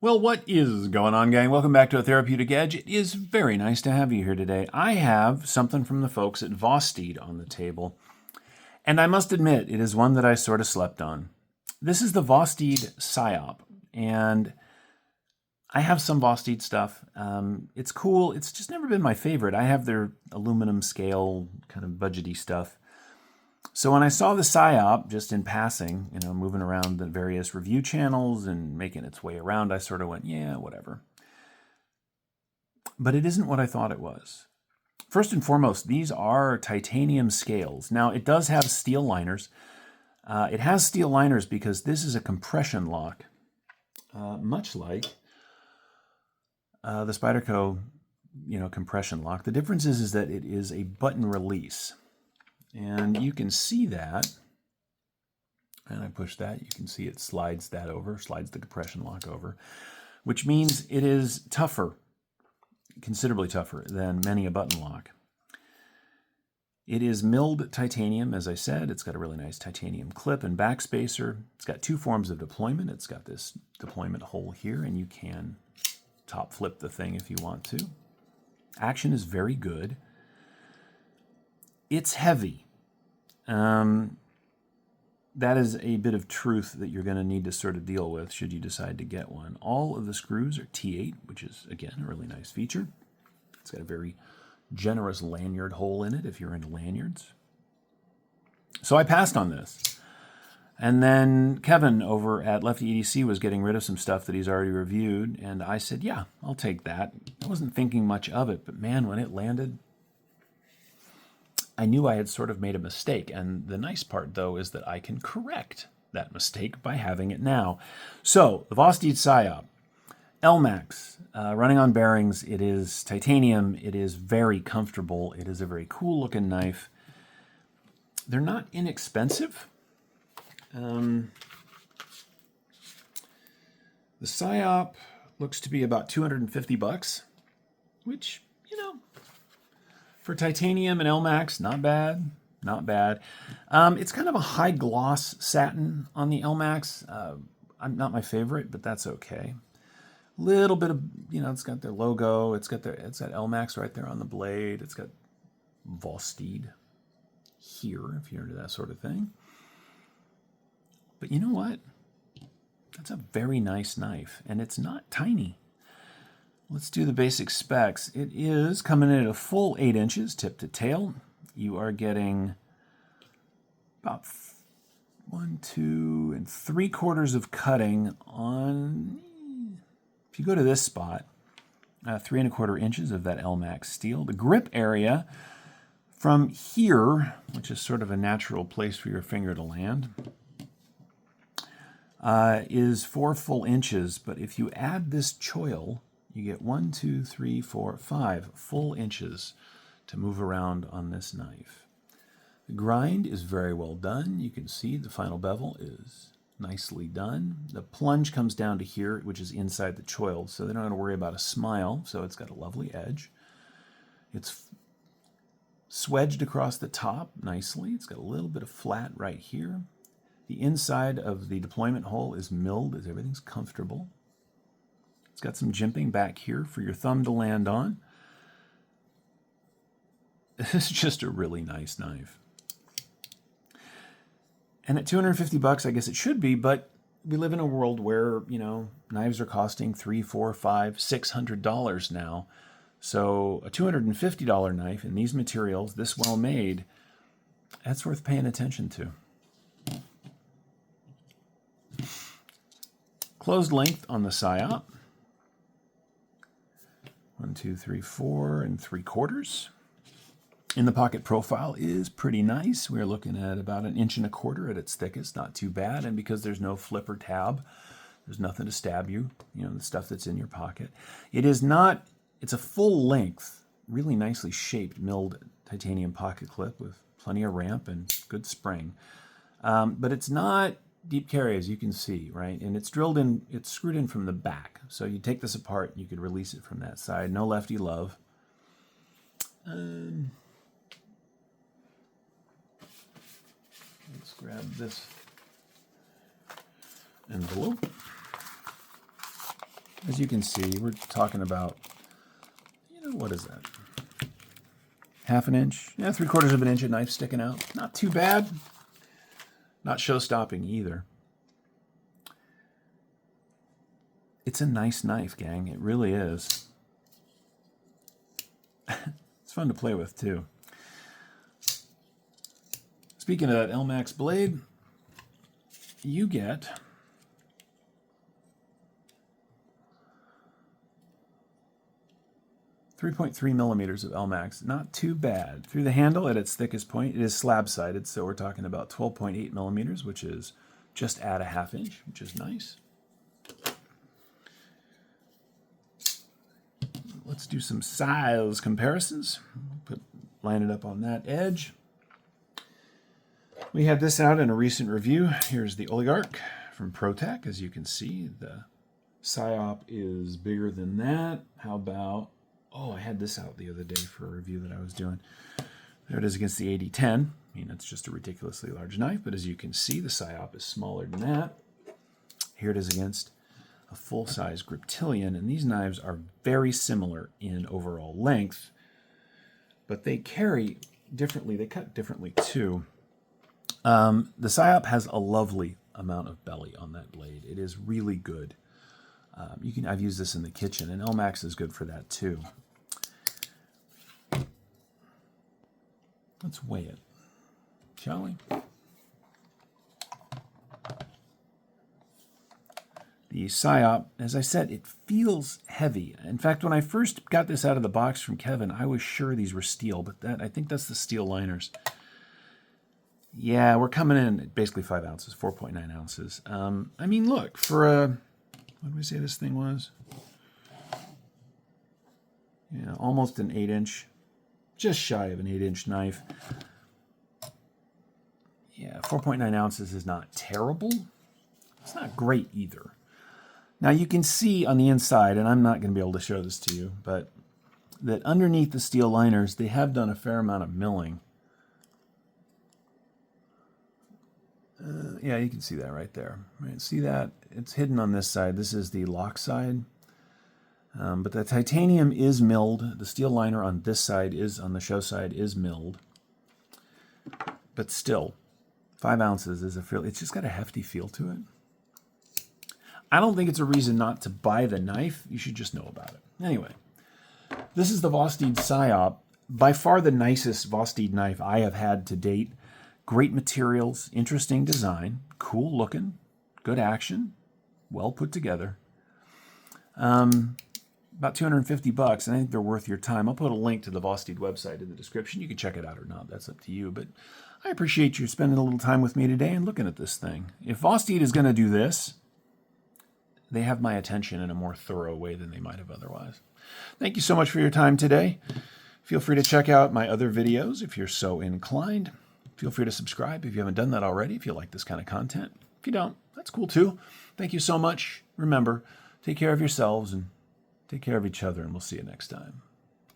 Well, what is going on, gang? Welcome back to A Therapeutic Edge. It is very nice to have you here today. I have something from the folks at Vosteed on the table, and I must admit, it is one that I sort of slept on. This is the Vosteed Psyop, and I have some Vosteed stuff. It's cool. It's just never been my favorite. I have their aluminum scale kind of budgety stuff. So when I saw the Psyop just in passing, moving around the various review channels and making its way around, I sort of went, yeah, whatever. But it isn't what I thought it was. First and foremost, these are titanium scales. Now, it does have steel liners. It has steel liners because this is a compression lock, much like the Spyderco, compression lock. The difference is that it is a button release. And you can see that, and I push that, you can see it slides that over, slides the compression lock over, which means it is tougher, considerably tougher than many a button lock. It is milled titanium, as I said. It's got a really nice titanium clip and backspacer. It's got two forms of deployment. It's got this deployment hole here, and you can top flip the thing if you want to. Action is very good. It's heavy. That is a bit of truth that you're going to need to sort of deal with should you decide to get one. All of the screws are T8, which is, again, a really nice feature. It's got a very generous lanyard hole in it if you're into lanyards. So I passed on this. And then Kevin over at Lefty EDC was getting rid of some stuff that he's already reviewed, and I said, yeah, I'll take that. I wasn't thinking much of it, but man, when it landed, I knew I had sort of made a mistake, and the nice part, though, is that I can correct that mistake by having it now. So, the Vosteed Psyop, LMAX, running on bearings. It is titanium. It is very comfortable. It is a very cool-looking knife. They're not inexpensive. The Psyop looks to be about $250, which, for titanium and LMAX, not bad, not bad. It's kind of a high gloss satin on the LMAX. I'm not my favorite, but that's okay. Little bit of, it's got their logo. It's got LMAX right there on the blade. It's got Vosteed here, if you're into that sort of thing. But you know what? That's a very nice knife, and it's not tiny. Let's do the basic specs. It is coming in at a full 8 inches tip to tail. You are getting about 1, 2, and 3/4 of cutting on, if you go to this spot, 3 1/4 inches of that LMAX steel. The grip area from here, which is sort of a natural place for your finger to land, is 4 full inches. But if you add this choil, you get 1, 2, 3, 4, 5 full inches to move around on this knife. The grind is very well done. You can see the final bevel is nicely done. The plunge comes down to here, which is inside the choil, so they don't have to worry about a smile, so it's got a lovely edge. It's swedged across the top nicely. It's got a little bit of flat right here. The inside of the deployment hole is milled as everything's comfortable. It's got some jimping back here for your thumb to land on. This is just a really nice knife. And at $250, I guess it should be, but we live in a world where, knives are costing $300, $400, $500, $600 now. So a $250 knife in these materials, this well made, that's worth paying attention to. Closed length on the Psyop. 1, 2, 3, 4 3/4. In the pocket profile is pretty nice. We're looking at about 1 1/4 inches at its thickest, not too bad. And because there's no flipper tab, there's nothing to stab you, the stuff that's in your pocket. It's a full length, really nicely shaped milled titanium pocket clip with plenty of ramp and good spring. But it's not deep carry, as you can see, right? And it's drilled in, it's screwed in from the back. So you take this apart, you could release it from that side. No lefty love. Let's grab this envelope. As you can see, we're talking about, what is that? Half an inch? Yeah, 3/4 of an inch of knife sticking out. Not too bad. Not show-stopping either. It's a nice knife, gang. It really is. It's fun to play with, too. Speaking of that LMAX blade, you get .3 millimeters of LMAX. Not too bad. Through the handle at its thickest point, it is slab-sided, so we're talking about 12.8 millimeters, which is just at a half inch, which is nice. Let's do some size comparisons. Line it up on that edge. We had this out in a recent review. Here's the Oligarch from ProTech. As you can see, the Psyop is bigger than that. How about, I had this out the other day for a review that I was doing. There it is against the 8010. I mean, it's just a ridiculously large knife, but as you can see, the Psyop is smaller than that. Here it is against a full-size Griptilian, and these knives are very similar in overall length, but they carry differently. They cut differently, too. The Psyop has a lovely amount of belly on that blade. It is really good. I've used this in the kitchen, and LMAX is good for that too. Let's weigh it, shall we? The Psyop, as I said, it feels heavy. In fact, when I first got this out of the box from Kevin, I was sure these were steel, but I think that's the steel liners. Yeah, we're coming in at basically 5 ounces, 4.9 ounces. I mean, look, for a, what did we say this thing was? Yeah, almost an 8-inch, just shy of an 8-inch knife. Yeah, 4.9 ounces is not terrible. It's not great either. Now you can see on the inside, and I'm not going to be able to show this to you, but that underneath the steel liners, they have done a fair amount of milling. Yeah, you can see that right there. Right, see that? It's hidden on this side. This is the lock side. But the titanium is milled. The steel liner on this side on the show side is milled. But still, 5 ounces is it's just got a hefty feel to it. I don't think it's a reason not to buy the knife. You should just know about it. Anyway, this is the Vosteed Psyop. By far the nicest Vosteed knife I have had to date. Great materials, interesting design, cool looking, good action, well put together. About 250 bucks, and I think they're worth your time. I'll put a link to the Vosteed website in the description. You can check it out or not. That's up to you. But I appreciate you spending a little time with me today and looking at this thing. If Vosteed is going to do this, they have my attention in a more thorough way than they might have otherwise. Thank you so much for your time today. Feel free to check out my other videos if you're so inclined. Feel free to subscribe if you haven't done that already, if you like this kind of content. If you don't, that's cool too. Thank you so much. Remember, take care of yourselves and take care of each other, and we'll see you next time.